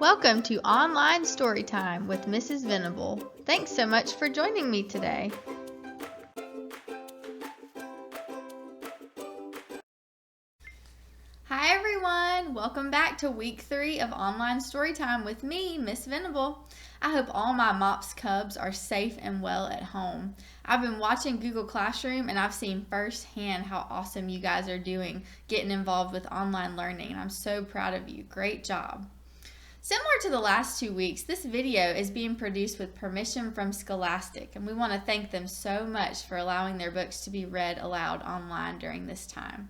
Welcome to Online Storytime with Mrs. Venable. Thanks so much for joining me today. Hi everyone! Welcome back to week 3 of Online Storytime with me, Miss Venable. I hope all my MOPS cubs are safe and well at home. I've been watching Google Classroom and I've seen firsthand how awesome you guys are doing getting involved with online learning, and I'm so proud of you. Great job! Similar to the last 2 weeks, this video is being produced with permission from Scholastic, and we want to thank them so much for allowing their books to be read aloud online during this time.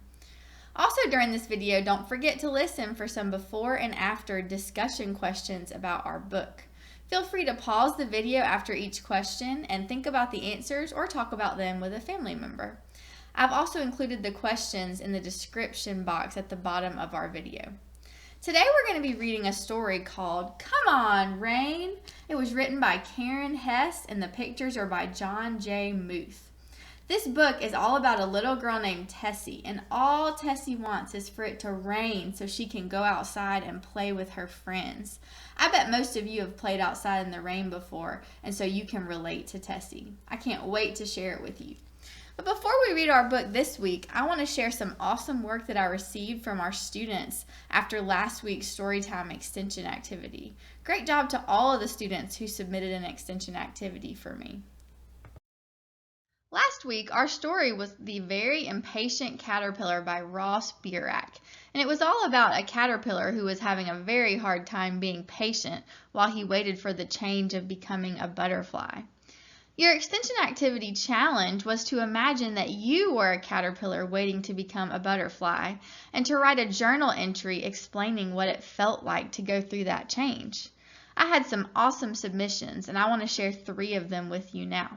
Also during this video, don't forget to listen for some before and after discussion questions about our book. Feel free to pause the video after each question and think about the answers or talk about them with a family member. I've also included the questions in the description box at the bottom of our video. Today we're going to be reading a story called Come On, Rain. It was written by Karen Hesse and the pictures are by John J. Muth. This book is all about a little girl named Tessie, and all Tessie wants is for it to rain so she can go outside and play with her friends. I bet most of you have played outside in the rain before, and so you can relate to Tessie. I can't wait to share it with you. But before we read our book this week, I want to share some awesome work that I received from our students after last week's Storytime extension activity. Great job to all of the students who submitted an extension activity for me. Last week, our story was The Very Impatient Caterpillar by Ross Bierach, and it was all about a caterpillar who was having a very hard time being patient while he waited for the change of becoming a butterfly. Your extension activity challenge was to imagine that you were a caterpillar waiting to become a butterfly and to write a journal entry explaining what it felt like to go through that change. I had some awesome submissions and I want to share 3 of them with you now.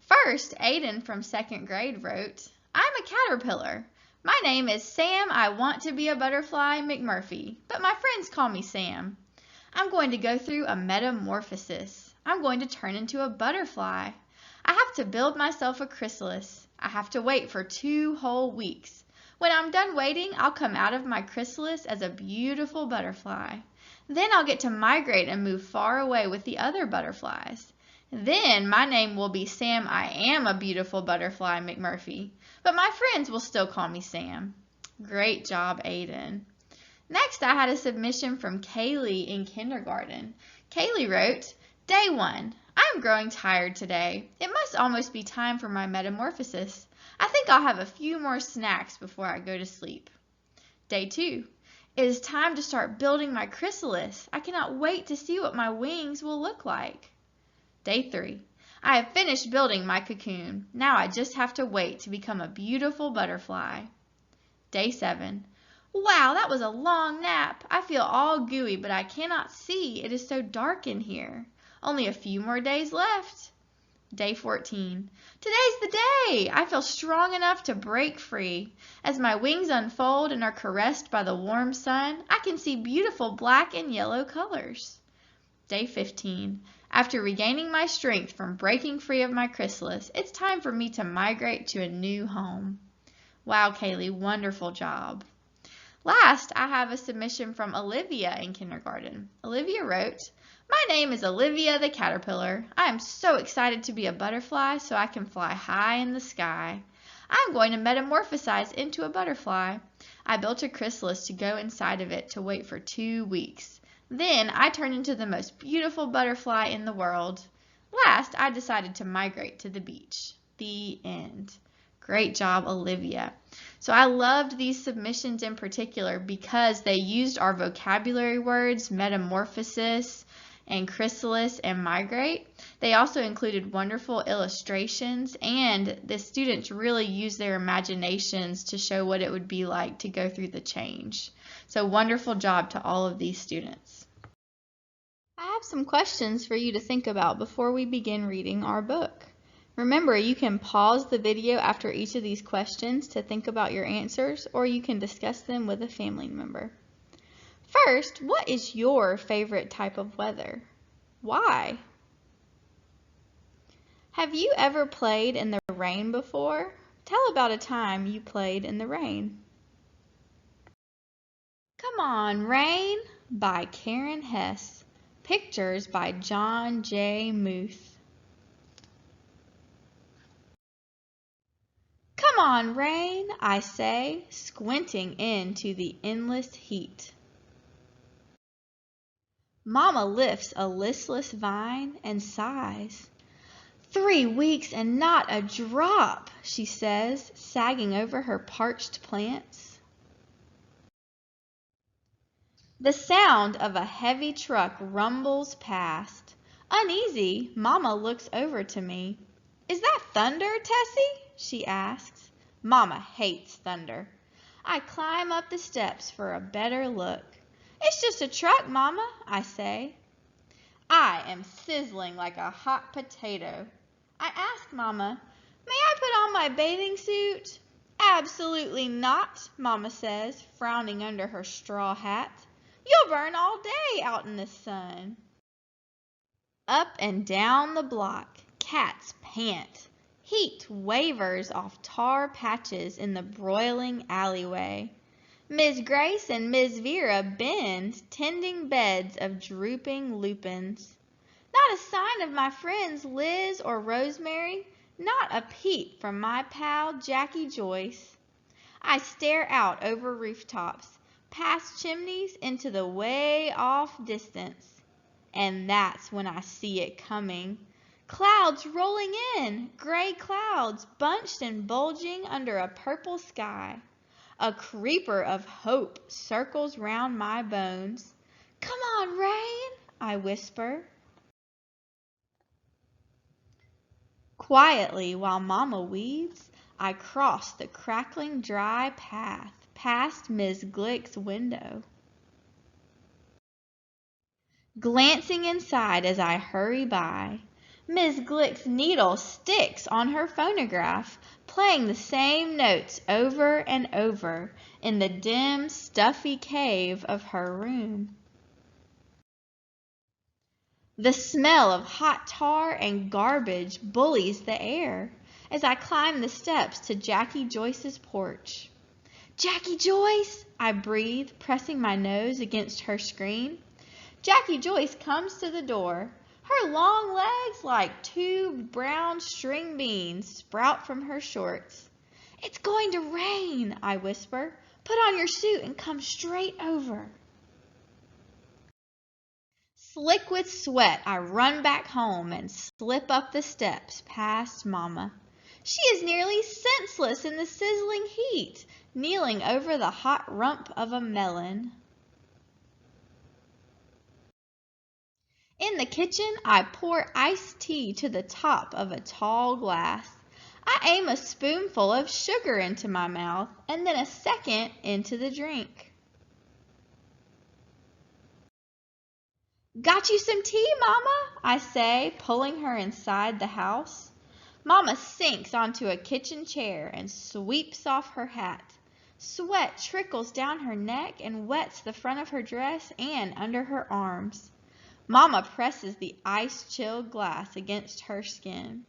First, Aiden from 2nd grade wrote, I'm a caterpillar. My name is Sam I Want to Be a Butterfly McMurphy, but my friends call me Sam. I'm going to go through a metamorphosis. I'm going to turn into a butterfly. I have to build myself a chrysalis. I have to wait for 2 whole weeks. When I'm done waiting, I'll come out of my chrysalis as a beautiful butterfly. Then I'll get to migrate and move far away with the other butterflies. Then my name will be Sam I Am a Beautiful Butterfly McMurphy, but my friends will still call me Sam. Great job, Aiden. Next, I had a submission from Kaylee in kindergarten. Kaylee wrote, Day 1. I'm growing tired today. It must almost be time for my metamorphosis. I think I'll have a few more snacks before I go to sleep. Day 2. It is time to start building my chrysalis. I cannot wait to see what my wings will look like. Day 3. I have finished building my cocoon. Now I just have to wait to become a beautiful butterfly. Day 7. Wow, that was a long nap. I feel all gooey, but I cannot see. It is so dark in here. Only a few more days left. Day 14. Today's the day! I feel strong enough to break free. As my wings unfold and are caressed by the warm sun, I can see beautiful black and yellow colors. Day 15. After regaining my strength from breaking free of my chrysalis, it's time for me to migrate to a new home. Wow, Kaylee, wonderful job. Last, I have a submission from Olivia in kindergarten. Olivia wrote, My name is Olivia the Caterpillar. I am so excited to be a butterfly so I can fly high in the sky. I'm going to metamorphosize into a butterfly. I built a chrysalis to go inside of it to wait for 2 weeks. Then I turned into the most beautiful butterfly in the world. Last, I decided to migrate to the beach. The end. Great job, Olivia. So I loved these submissions in particular because they used our vocabulary words, metamorphosis, and chrysalis, and migrate. They also included wonderful illustrations, and the students really used their imaginations to show what it would be like to go through the change. So wonderful job to all of these students. I have some questions for you to think about before we begin reading our book. Remember, you can pause the video after each of these questions to think about your answers, or you can discuss them with a family member. First, what is your favorite type of weather? Why? Have you ever played in the rain before? Tell about a time you played in the rain. Come on, rain. by Karen Hesse. Pictures by John J. Muth. Come on, rain, I say, squinting into the endless heat. Mama lifts a listless vine and sighs. 3 weeks and not a drop, she says, sagging over her parched plants. The sound of a heavy truck rumbles past. Uneasy, Mama looks over to me. Is that thunder, Tessie? She asks. Mama hates thunder. I climb up the steps for a better look. It's just a truck, Mama, I say. I am sizzling like a hot potato. I ask Mama, may I put on my bathing suit? Absolutely not, Mama says, frowning under her straw hat. You'll burn all day out in the sun. Up and down the block, cats pant. Heat wavers off tar patches in the broiling alleyway. Miss Grace and Miss Vera bend, tending beds of drooping lupins. Not a sign of my friends Liz or Rosemary, not a peep from my pal Jackie Joyce. I stare out over rooftops, past chimneys into the way off distance. And that's when I see it coming. Clouds rolling in, gray clouds bunched and bulging under a purple sky. A creeper of hope circles round my bones. Come on, rain, I whisper. Quietly, while Mama weaves, I cross the crackling dry path past Miss Glick's window. Glancing inside as I hurry by, Miss Glick's needle sticks on her phonograph, playing the same notes over and over in the dim, stuffy cave of her room. The smell of hot tar and garbage bullies the air as I climb the steps to Jackie Joyce's porch. Jackie Joyce, I breathe, pressing my nose against her screen. Jackie Joyce comes to the door. Her long legs, like 2 brown string beans, sprout from her shorts. It's going to rain, I whisper. Put on your suit and come straight over. Slick with sweat, I run back home and slip up the steps past Mama. She is nearly senseless in the sizzling heat, kneeling over the hot rump of a melon. In the kitchen, I pour iced tea to the top of a tall glass. I aim a spoonful of sugar into my mouth and then a second into the drink. Got you some tea, Mama, I say, pulling her inside the house. Mama sinks onto a kitchen chair and sweeps off her hat. Sweat trickles down her neck and wets the front of her dress and under her arms. Mama presses the ice-chilled glass against her skin.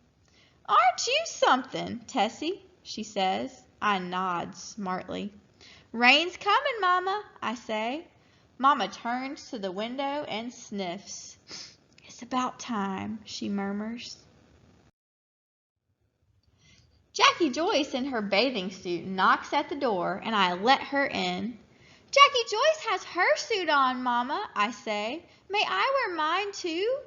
Aren't you something, Tessie? She says. I nod smartly. Rain's coming, Mama, I say. Mama turns to the window and sniffs. It's about time, she murmurs. Jackie Joyce in her bathing suit knocks at the door and I let her in. Jackie Joyce has her suit on, Mama, I say. May I wear mine too?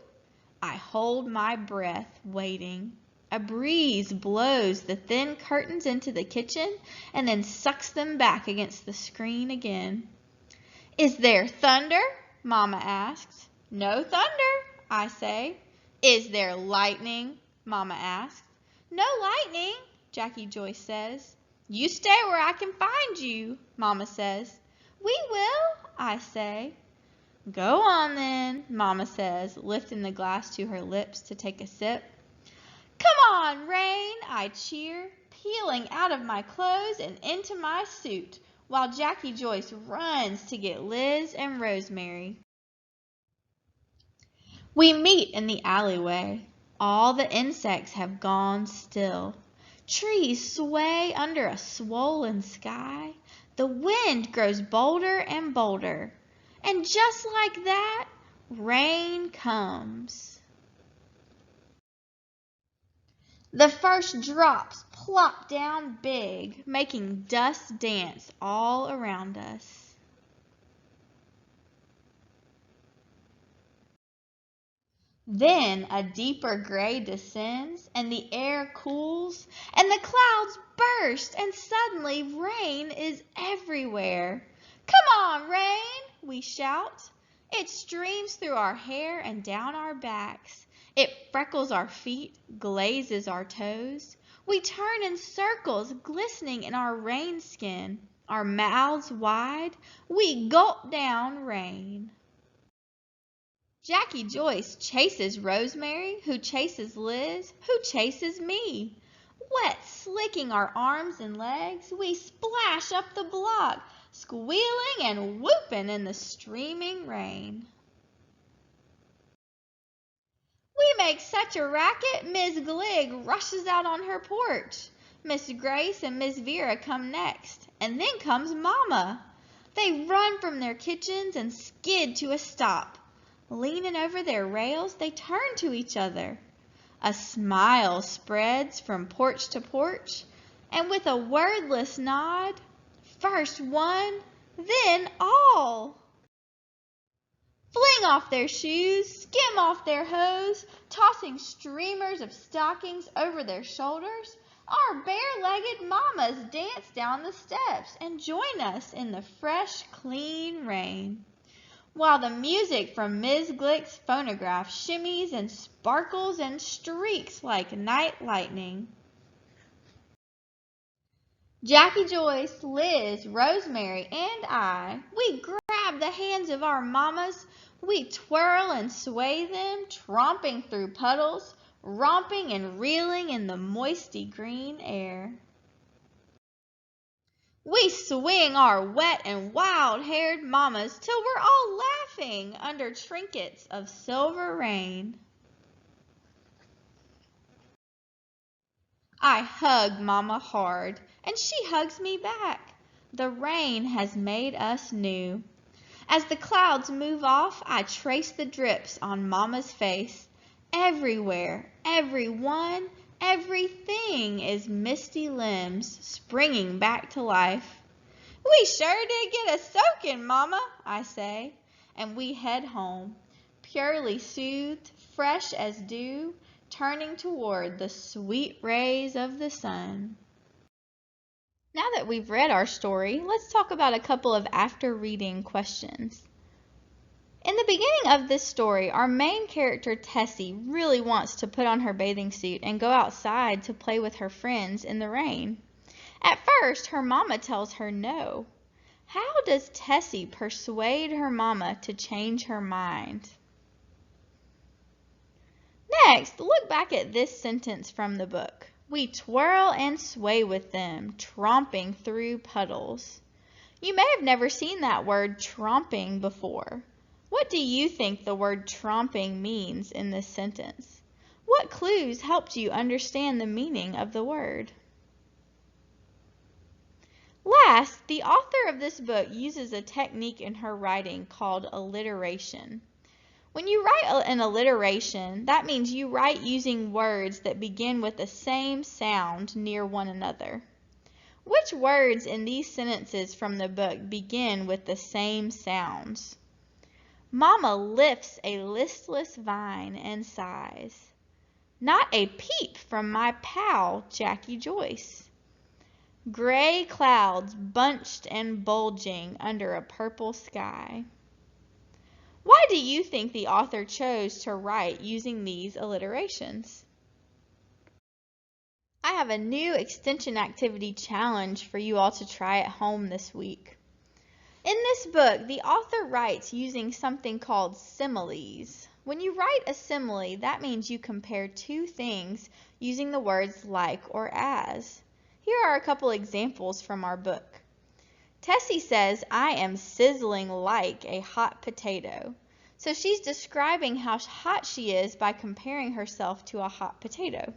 I hold my breath, waiting. A breeze blows the thin curtains into the kitchen and then sucks them back against the screen again. Is there thunder? Mama asks. No thunder, I say. Is there lightning? Mama asks. No lightning, Jackie Joyce says. You stay where I can find you, Mama says. We will, I say. Go on then, Mama says, lifting the glass to her lips to take a sip. Come on, rain, I cheer, peeling out of my clothes and into my suit, while Jackie Joyce runs to get Liz and Rosemary. We meet in the alleyway. All the insects have gone still. Trees sway under a swollen sky. The wind grows bolder and bolder. And just like that, rain comes. The first drops plop down big, making dust dance all around us. Then a deeper gray descends, and the air cools, and the clouds burst, and suddenly rain is everywhere. Come on, rain, we shout. It streams through our hair and down our backs. It freckles our feet, glazes our toes. We turn in circles, glistening in our rain skin, our mouths wide. We gulp down rain. Jackie Joyce chases Rosemary, who chases Liz, who chases me. Wet, slicking our arms and legs, we splash up the block, squealing and whooping in the streaming rain. We make such a racket, Miss Gligg rushes out on her porch. Miss Grace and Miss Vera come next, and then comes Mama. They run from their kitchens and skid to a stop. Leaning over their rails, they turn to each other. A smile spreads from porch to porch, and with a wordless nod, first one, then all. Fling off their shoes, skim off their hose, tossing streamers of stockings over their shoulders, our bare-legged mamas dance down the steps and join us in the fresh, clean rain, while the music from Ms. Glick's phonograph shimmies and sparkles and streaks like night lightning. Jackie Joyce, Liz, Rosemary, and I, we grab the hands of our mamas, we twirl and sway them, tromping through puddles, romping and reeling in the moisty green air. We swing our wet and wild-haired mamas till we're all laughing under trinkets of silver rain. I hug Mama hard, and she hugs me back. The rain has made us new. As the clouds move off, I trace the drips on Mama's face. Everywhere, everyone, everything is misty limbs springing back to life. We sure did get a soaking, Mama, I say, and we head home, purely soothed, fresh as dew, turning toward the sweet rays of the sun. Now that we've read our story, let's talk about a couple of after-reading questions. In the beginning of this story, our main character, Tessie, really wants to put on her bathing suit and go outside to play with her friends in the rain. At first, her mama tells her no. How does Tessie persuade her mama to change her mind? Next, look back at this sentence from the book. We twirl and sway with them, tromping through puddles. You may have never seen that word tromping before. What do you think the word tromping means in this sentence? What clues helped you understand the meaning of the word? Last, the author of this book uses a technique in her writing called alliteration. When you write an alliteration, that means you write using words that begin with the same sound near one another. Which words in these sentences from the book begin with the same sounds? Mama lifts a listless vine and sighs. Not a peep from my pal, Jackie Joyce. Gray clouds bunched and bulging under a purple sky. Why do you think the author chose to write using these alliterations? I have a new extension activity challenge for you all to try at home this week. In this book, the author writes using something called similes. When you write a simile, that means you compare two things using the words like or as. Here are a couple examples from our book. Tessie says, I am sizzling like a hot potato. So she's describing how hot she is by comparing herself to a hot potato.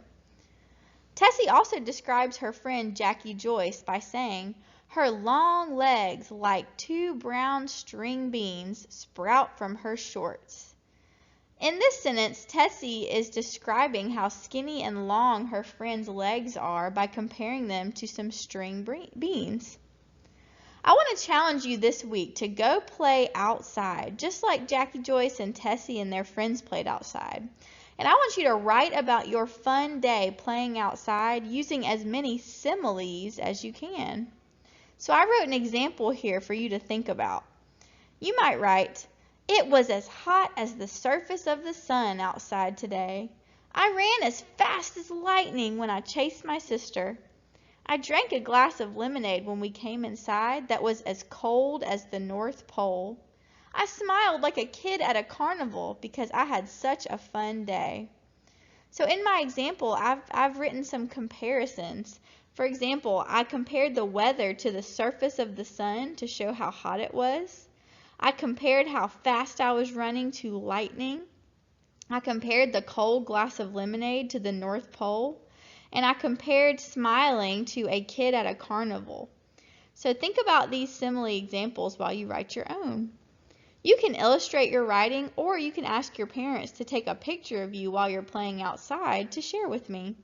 Tessie also describes her friend Jackie Joyce by saying, Her long legs, like two brown string beans, sprout from her shorts. In this sentence, Tessie is describing how skinny and long her friend's legs are by comparing them to some string beans. I want to challenge you this week to go play outside, just like Jackie Joyce and Tessie and their friends played outside. And I want you to write about your fun day playing outside using as many similes as you can. So I wrote an example here for you to think about. You might write, "It was as hot as the surface of the sun outside today. I ran as fast as lightning when I chased my sister. I drank a glass of lemonade when we came inside that was as cold as the North Pole. I smiled like a kid at a carnival because I had such a fun day." So in my example, I've written some comparisons. For example, I compared the weather to the surface of the sun to show how hot it was. I compared how fast I was running to lightning. I compared the cold glass of lemonade to the North Pole. And I compared smiling to a kid at a carnival. So think about these simile examples while you write your own. You can illustrate your writing, or you can ask your parents to take a picture of you while you're playing outside to share with me.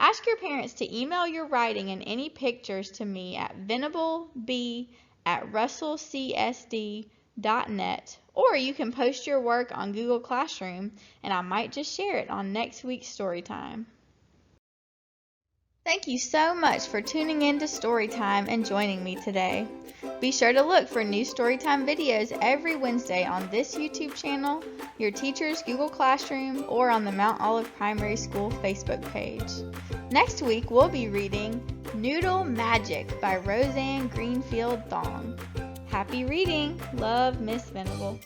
Ask your parents to email your writing and any pictures to me at venableb@russellcsd.net, or you can post your work on Google Classroom, and I might just share it on next week's Storytime. Thank you so much for tuning in to Storytime and joining me today. Be sure to look for new Storytime videos every Wednesday on this YouTube channel, your teacher's Google Classroom, or on the Mount Olive Primary School Facebook page. Next week, we'll be reading Noodle Magic by Roseanne Greenfield Thong. Happy reading! Love, Miss Venable.